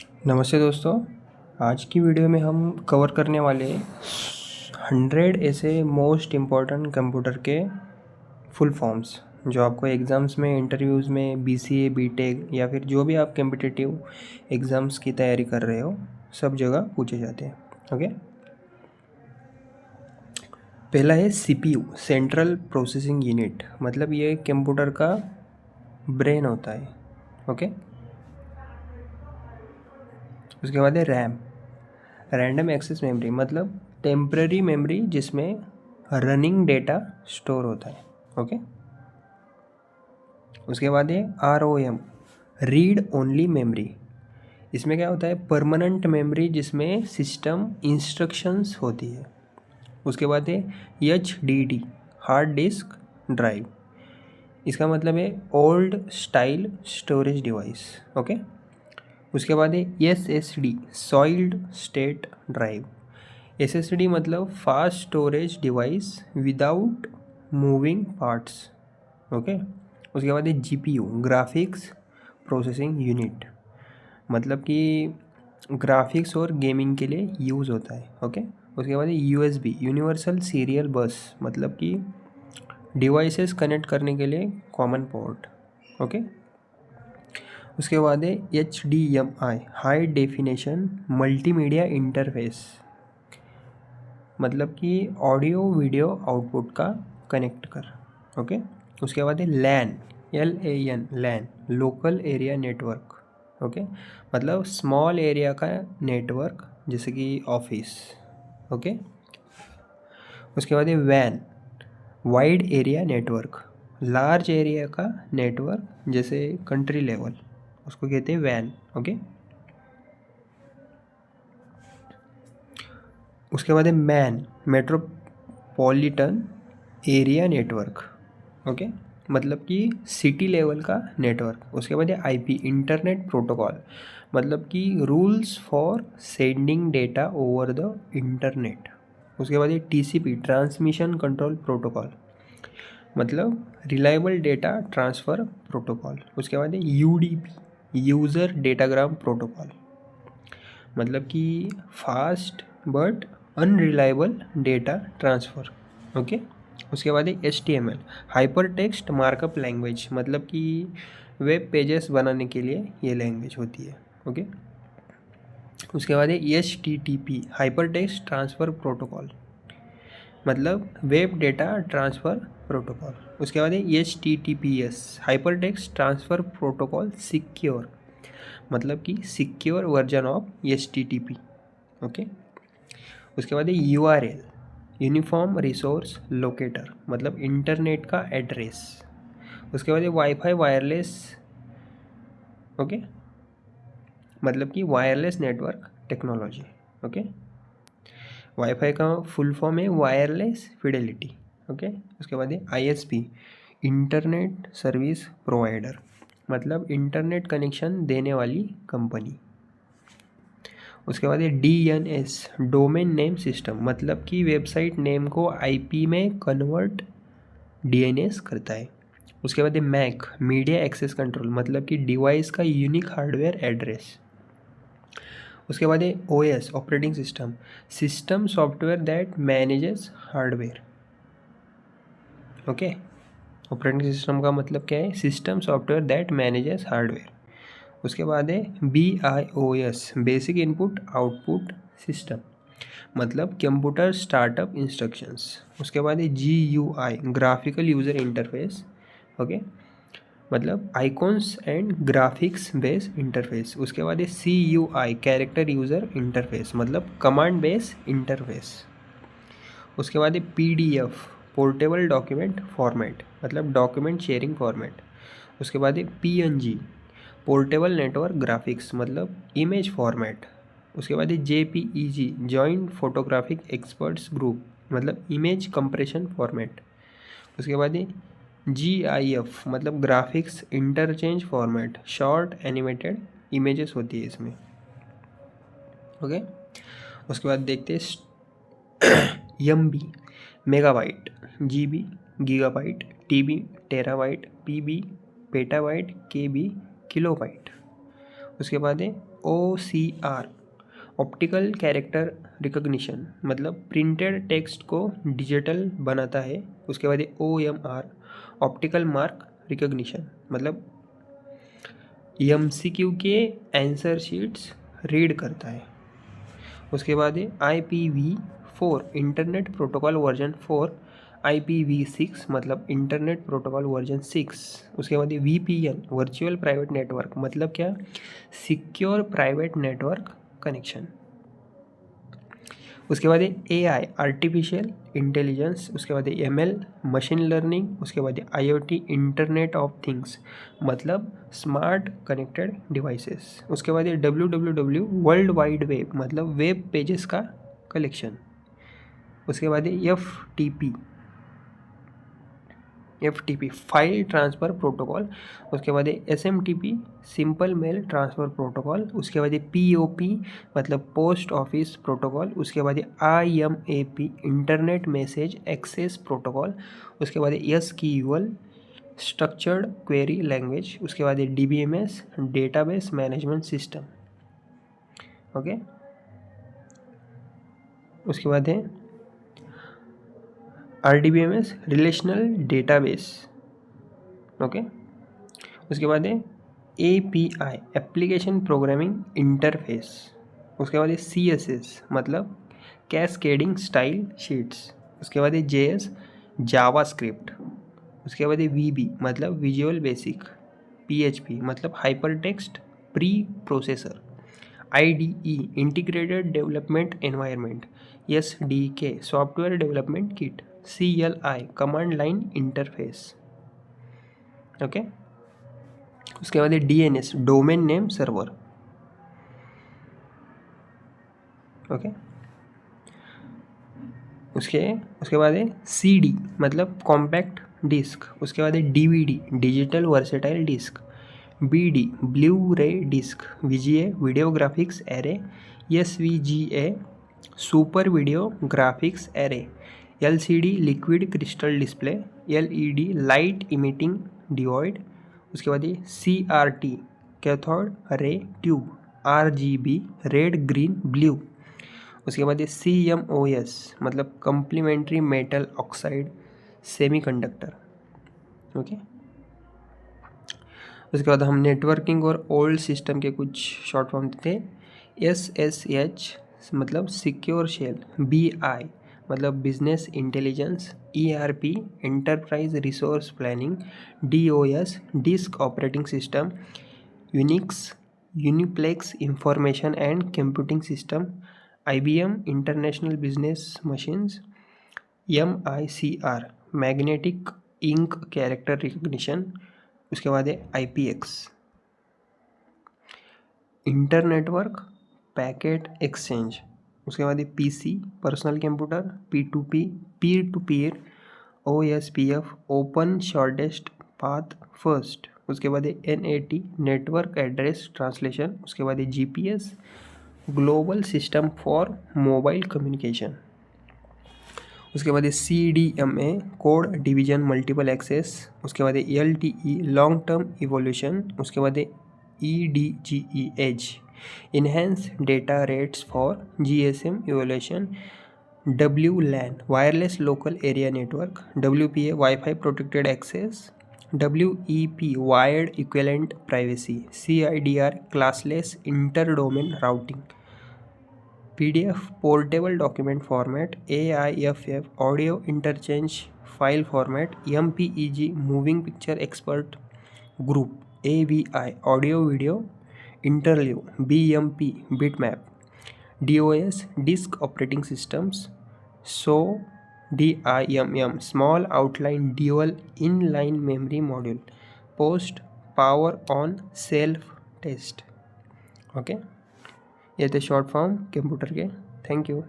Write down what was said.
नमस्ते दोस्तों। आज की वीडियो में हम कवर करने वाले 100 ऐसे मोस्ट इम्पॉर्टेंट कंप्यूटर के फुल फॉर्म्स जो आपको एग्ज़ाम्स में, इंटरव्यूज़ में, बीसीए, बीटेक या फिर जो भी आप कम्पिटिटिव एग्ज़ाम्स की तैयारी कर रहे हो, सब जगह पूछे जाते हैं। ओके, पहला है सीपीयू, सेंट्रल प्रोसेसिंग यूनिट, मतलब ये कंप्यूटर का ब्रेन होता है। ओके, उसके बाद है रैम, रैंडम एक्सेस मेमोरी, मतलब टेम्पररी मेमोरी जिसमें रनिंग डेटा स्टोर होता है। ओके, उसके बाद है ROM, रीड ओनली मेमोरी। इसमें क्या होता है, परमानेंट मेमोरी जिसमें सिस्टम इंस्ट्रक्शंस होती है। उसके बाद है HDD, हार्ड डिस्क ड्राइव। इसका मतलब है old style storage device. Okay, उसके बाद है SSD, solid state drive. SSD मतलब fast storage device without moving parts. Okay, उसके बाद है GPU, ग्राफिक्स प्रोसेसिंग यूनिट, मतलब कि ग्राफिक्स और गेमिंग के लिए यूज़ होता है। ओके, उसके बाद है USB, यूनिवर्सल सीरियल बस, मतलब कि डिवाइसेस कनेक्ट करने के लिए कॉमन पोर्ट। ओके, उसके बाद है HDMI, high definition multimedia interface, मतलब कि ऑडियो वीडियो आउटपुट का कनेक्ट कर। ओके, उसके बाद है LAN, LAN, लैन, लोकल एरिया नेटवर्क। ओके, मतलब स्मॉल एरिया का नेटवर्क, जैसे कि ऑफिस। ओके, उसके बाद है WAN, wide area network, large area का नेटवर्क, जैसे कंट्री लेवल, उसको कहते हैं WAN। ओके, उसके बाद है man, metropolitan area network. Okay, मतलब कि सिटी लेवल का नेटवर्क। उसके बाद है IP, इंटरनेट प्रोटोकॉल, मतलब कि rules for sending data over the internet. उसके बाद है TCP, ट्रांसमिशन कंट्रोल प्रोटोकॉल, मतलब रिलायबल डेटा ट्रांसफ़र प्रोटोकॉल। उसके बाद है UDP, यूज़र डेटाग्राम प्रोटोकॉल, मतलब कि fast but unreliable data transfer. Okay, उसके बाद है HTML, hyper text markup language, मतलब कि वेब पेजेस बनाने के लिए ये लैंग्वेज होती है। ओके, उसके बाद है HTTP, hyper text transfer protocol, मतलब वेब डेटा ट्रांसफ़र प्रोटोकॉल। उसके बाद है HTTPS, hyper text transfer protocol secure, मतलब कि secure version of HTTP। Okay, उसके बाद है URL, यूनिफॉर्म रिसोर्स लोकेटर, मतलब इंटरनेट का एड्रेस। उसके बाद है वाईफाई वायरलेस, ओके, मतलब कि wireless network technology. Okay, wifi का फुल फॉर्म है वायरलेस फिडेलिटी। ओके, उसके बाद है ISP, इंटरनेट सर्विस प्रोवाइडर, मतलब इंटरनेट कनेक्शन देने वाली कंपनी। उसके बाद है DNS, डोमेन नेम सिस्टम, मतलब कि वेबसाइट नेम को IP में कन्वर्ट DNS करता है। उसके बाद है मैक, मीडिया एक्सेस कंट्रोल, मतलब कि डिवाइस का यूनिक हार्डवेयर एड्रेस। उसके बाद है OS, operating system, system software that manages hardware. Okay, operating system का मतलब क्या है, system software that manages hardware. उसके बाद है BIOS, basic input output system, मतलब कंप्यूटर स्टार्टअप इंस्ट्रक्शंस। उसके बाद है GUI, graphical user interface. Okay, मतलब icons and graphics base interface. उसके बाद है CUI, कैरेक्टर यूज़र इंटरफेस, मतलब कमांड बेस इंटरफेस। उसके बाद है PDF, पोर्टेबल डॉक्यूमेंट फॉर्मेट, मतलब डॉक्यूमेंट शेयरिंग फॉर्मेट। उसके बाद है PNG, पोर्टेबल नेटवर्क ग्राफिक्स, मतलब इमेज फॉर्मेट। उसके बाद है JPEG, joint photographic experts group, मतलब इमेज कंप्रेशन फॉर्मेट। उसके बाद है GIF, मतलब graphics interchange format, short animated images होती है इसमें। ओके, उसके बाद देखते हैं MB, megabyte, GB, gigabyte, TB, terabyte, PB, petabyte, KB, kilobyte. उसके बाद है OCR ऑप्टिकल कैरेक्टर रिकॉग्निशन, मतलब प्रिंटेड टेक्स्ट को डिजिटल बनाता है। उसके बाद OMR ऑप्टिकल मार्क रिकॉग्निशन, मतलब MCQ के आंसर शीट्स रीड करता है। उसके बाद IPv4 internet protocol version 4, IPv6 मतलब इंटरनेट प्रोटोकॉल वर्जन 6। उसके बाद VPN वर्चुअल प्राइवेट नेटवर्क, मतलब क्या, सिक्योर प्राइवेट नेटवर्क कनेक्शन। उसके बाद AI आर्टिफिशियल इंटेलिजेंस, उसके बाद ML मशीन लर्निंग, उसके बाद IoT इंटरनेट ऑफ थिंग्स, मतलब स्मार्ट कनेक्टेड डिवाइसेस। उसके बाद WWW वर्ल्ड वाइड वेब, मतलब वेब पेजेस का कलेक्शन। उसके बाद FTP फाइल ट्रांसफ़र प्रोटोकॉल। उसके बाद SMTP simple mail transfer protocol. उसके बाद POP मतलब पोस्ट ऑफिस प्रोटोकॉल। उसके बाद IMAP internet message access protocol. उसके बाद SQL स्ट्रक्चर्ड क्वेरी लैंग्वेज। उसके बाद DBMS database management system. Okay, उसके बाद है RDBMS रिलेशनल डेटाबेस। ओके, उसके बाद है API एप्लीकेशन प्रोग्रामिंग इंटरफेस। उसके बाद है CSS मतलब कैस्केडिंग स्टाइल शीट्स। उसके बाद है JS जावास्क्रिप्ट। उसके बाद है VB मतलब विजुअल बेसिक। PHP मतलब hyper text pre processor. IDE integrated development environment. SDK software development kit. CLI command line interface. Okay, उसके बाद DNS domain name server. Okay, उसके बाद CD मतलब कॉम्पैक्ट डिस्क। उसके बाद DVD digital versatile disc. BD blu ray disc. VGA video graphics array. SVGA super video graphics array. LCD liquid crystal display. LED light emitting diode. उसके बाद CRT cathode ray tube. RGB red green blue. उसके बाद CMOS मतलब complementary metal oxide semiconductor. Okay, उसके बाद हम networking और old system के कुछ शॉर्ट फॉर्म थे। SSH मतलब सिक्योर शेल। BI मतलब business intelligence. ERP enterprise resource planning. DOS disk operating system. Unix uniplex information and computing system. IBM international business machines. MICR magnetic ink character recognition. उसके बाद है IPX internetwork packet exchange. उसके बाद PC personal computer. P2P Pir to peer. OSPF open shortest path first. उसके बाद NAT network address translation. उसके बाद GPS global system for mobile communication. उसके बाद CDMA code division multiple access. उसके बाद LTE लॉन्ग टर्म इवोल्यूशन। उसके बाद EDGE edge enhance data rates for GSM evolution. WLAN wireless local area network. WPA wifi protected access. WEP wired equivalent privacy. CIDR classless inter domain routing. PDF portable document format. AIFF audio interchange file format. MPEG moving picture expert group. AVI audio video interview. BMP bitmap. DOS disk operating systems. DIMM small outline dual inline memory module. Post power on self test. Okay, ये थे short form computer के। Thank you.